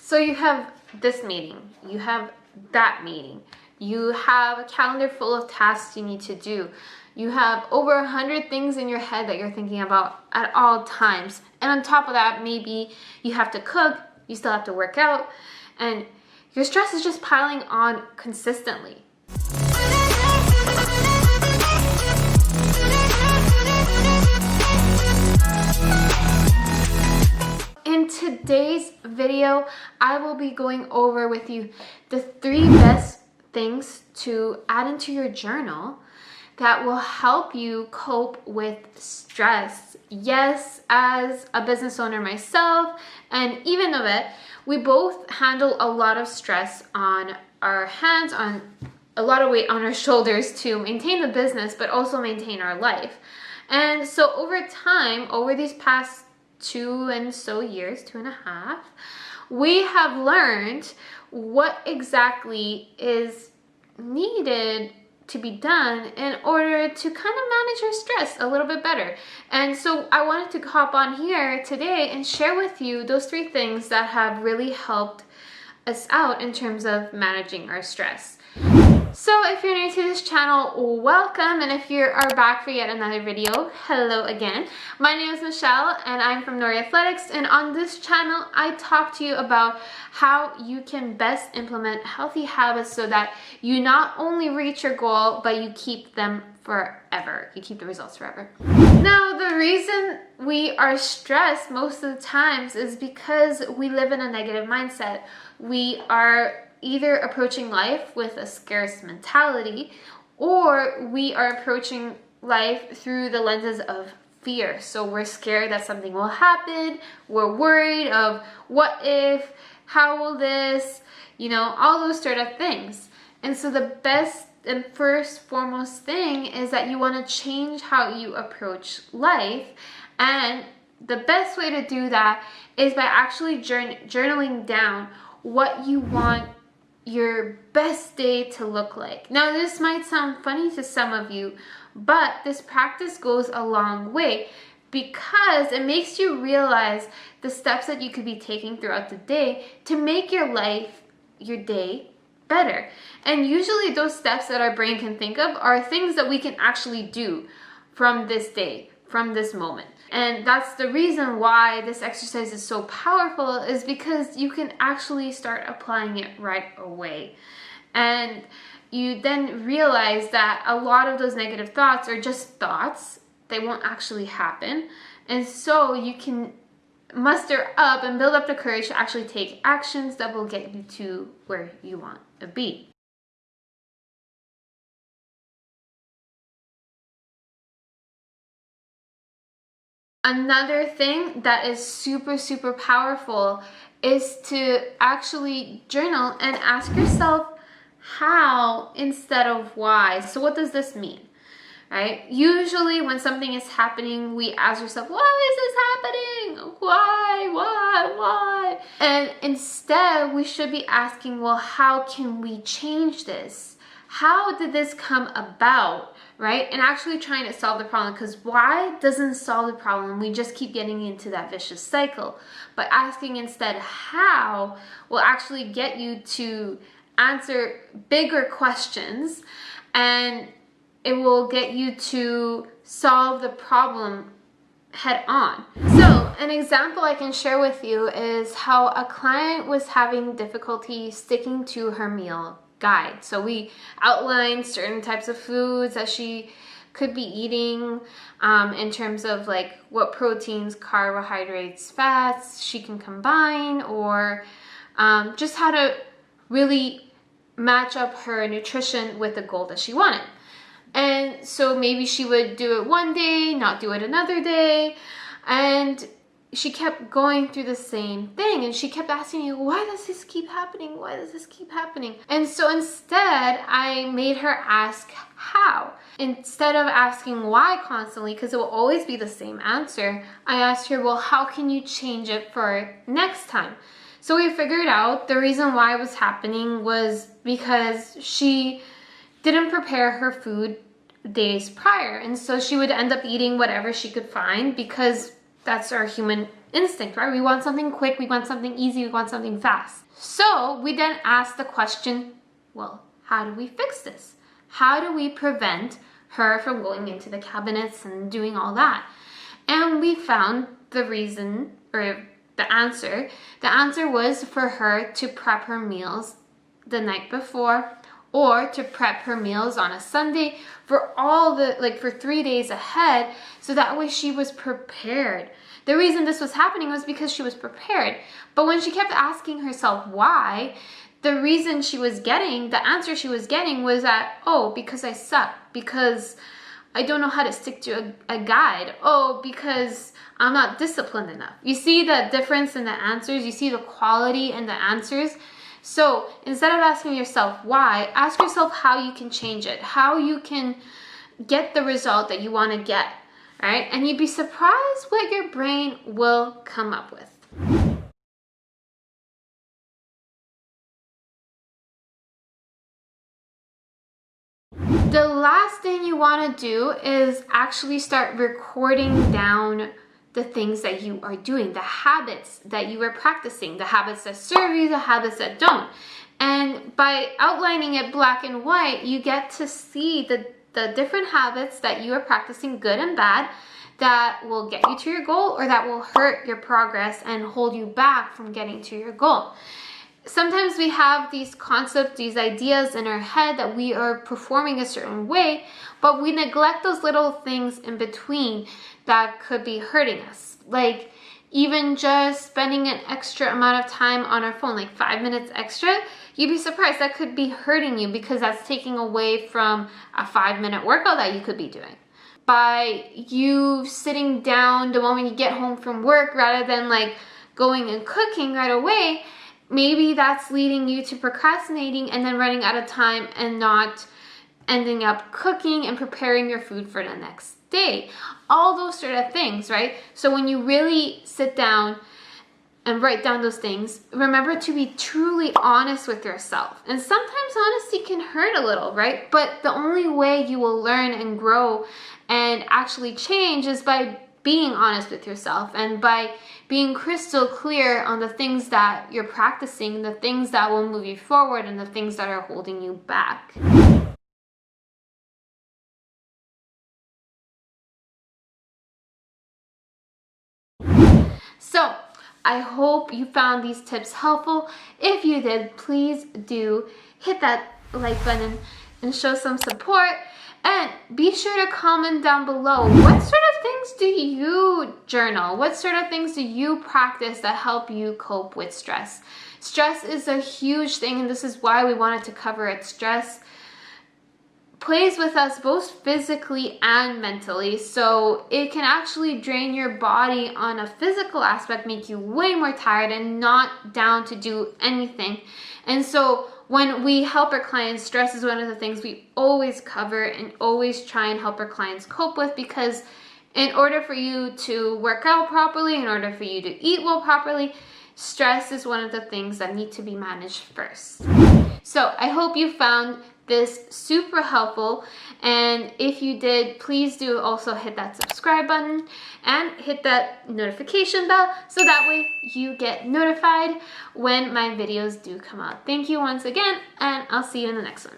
So you have this meeting, you have that meeting, you have a calendar full of tasks you need to do. You have over 100 things in your head that you're thinking about at all times. And on top of that, maybe you have to cook, you still have to work out, and your stress is just piling on consistently. In today's video, I will be going over with you the 3 best things to add into your journal that will help you cope with stress. Yes, as a business owner myself, and even Yvette, we both handle a lot of stress on our hands, on a lot of weight on our shoulders to maintain the business, but also maintain our life. And so over time, over these past 2.5 years, we have learned what exactly is needed to be done in order to kind of manage your stress a little bit better. And so I wanted to hop on here today and share with you those 3 things that have really helped us out in terms of managing our stress. So if you're new to this channel, welcome, and if you are back for yet another video, hello again. My name is Michelle and I'm from Nori Athletics, and on this channel I talk to you about how you can best implement healthy habits so that you not only reach your goal, but you keep them forever. You keep the results forever. Now, the reason we are stressed most of the times is because we live in a negative mindset. We are either approaching life with a scarce mentality, or we are approaching life through the lenses of fear. So we're scared that something will happen, we're worried of what if, how will this, all those sort of things. And so the best and first foremost thing is that you want to change how you approach life, and the best way to do that is by actually journaling down what you want your best day to look like. Now, this might sound funny to some of you, but this practice goes a long way because it makes you realize the steps that you could be taking throughout the day to make your life, your day, better. And usually those steps that our brain can think of are things that we can actually do from this day, from this moment. And that's the reason why this exercise is so powerful, is because you can actually start applying it right away. And you then realize that a lot of those negative thoughts are just thoughts. They won't actually happen. And so you can muster up and build up the courage to actually take actions that will get you to where you want to be. Another thing that is super, super powerful is to actually journal and ask yourself how instead of why. So what does this mean, right? Usually when something is happening, we ask ourselves, why is this happening? Why? And instead, we should be asking, well, how can we change this? How did this come about, right? And actually trying to solve the problem, because why doesn't solve the problem. We just keep getting into that vicious cycle. But asking instead how will actually get you to answer bigger questions, and it will get you to solve the problem head on. So an example I can share with you is how a client was having difficulty sticking to her meal guide. So we outlined certain types of foods that she could be eating in terms of like what proteins, carbohydrates, fats she can combine, or just how to really match up her nutrition with the goal that she wanted. And so maybe she would do it one day, not do it another day, and she kept going through the same thing, and she kept asking me, why does this keep happening? Why does this keep happening? And so instead, I made her ask how. Instead of asking why constantly, because it will always be the same answer, I asked her, well, how can you change it for next time? So we figured out the reason why it was happening was because she didn't prepare her food days prior. And so she would end up eating whatever she could find, because that's our human instinct, right? We want something quick, we want something easy, we want something fast. So we then ask the question, well, how do we fix this? How do we prevent her from going into the cabinets and doing all that? And we found the reason, or the answer. The answer was for her to prep her meals the night before, or to prep her meals on a Sunday for for 3 days ahead, so that way she was prepared. The reason this was happening was because she was prepared. But when she kept asking herself why, the reason she was getting, the answer she was getting was that, oh, because I suck, because I don't know how to stick to a guide, oh, because I'm not disciplined enough. You see the difference in the answers? You see the quality in the answers? So instead of asking yourself why, ask yourself how you can change it, how you can get the result that you want to get, right? And you'd be surprised what your brain will come up with. The last thing you want to do is actually start recording down the things that you are doing, the habits that you are practicing, the habits that serve you, the habits that don't. And by outlining it black and white, you get to see the different habits that you are practicing, good and bad, that will get you to your goal or that will hurt your progress and hold you back from getting to your goal. Sometimes we have these concepts, these ideas in our head that we are performing a certain way, but we neglect those little things in between that could be hurting us. Like even just spending an extra amount of time on our phone, like 5 minutes extra, you'd be surprised that could be hurting you because that's taking away from a 5-minute workout that you could be doing. By you sitting down the moment you get home from work rather than like going and cooking right away, maybe that's leading you to procrastinating and then running out of time and not ending up cooking and preparing your food for the next day. All those sort of things, right? So when you really sit down and write down those things, remember to be truly honest with yourself. And sometimes honesty can hurt a little, right? But the only way you will learn and grow and actually change is by being honest with yourself and by being crystal clear on the things that you're practicing, the things that will move you forward, and the things that are holding you back. So, I hope you found these tips helpful. If you did, please do hit that like button and show some support. And be sure to comment down below, what sort of things do you journal? What sort of things do you practice that help you cope with stress? Stress is a huge thing, and this is why we wanted to cover it. Stress plays with us both physically and mentally, so it can actually drain your body on a physical aspect, make you way more tired and not down to do anything. And so when we help our clients, stress is one of the things we always cover and always try and help our clients cope with, because in order for you to work out properly, in order for you to eat well properly, stress is one of the things that need to be managed first. So I hope you found this super helpful, and if you did, please do also hit that subscribe button and hit that notification bell so that way you get notified when my videos do come out. Thank you once again, and I'll see you in the next one.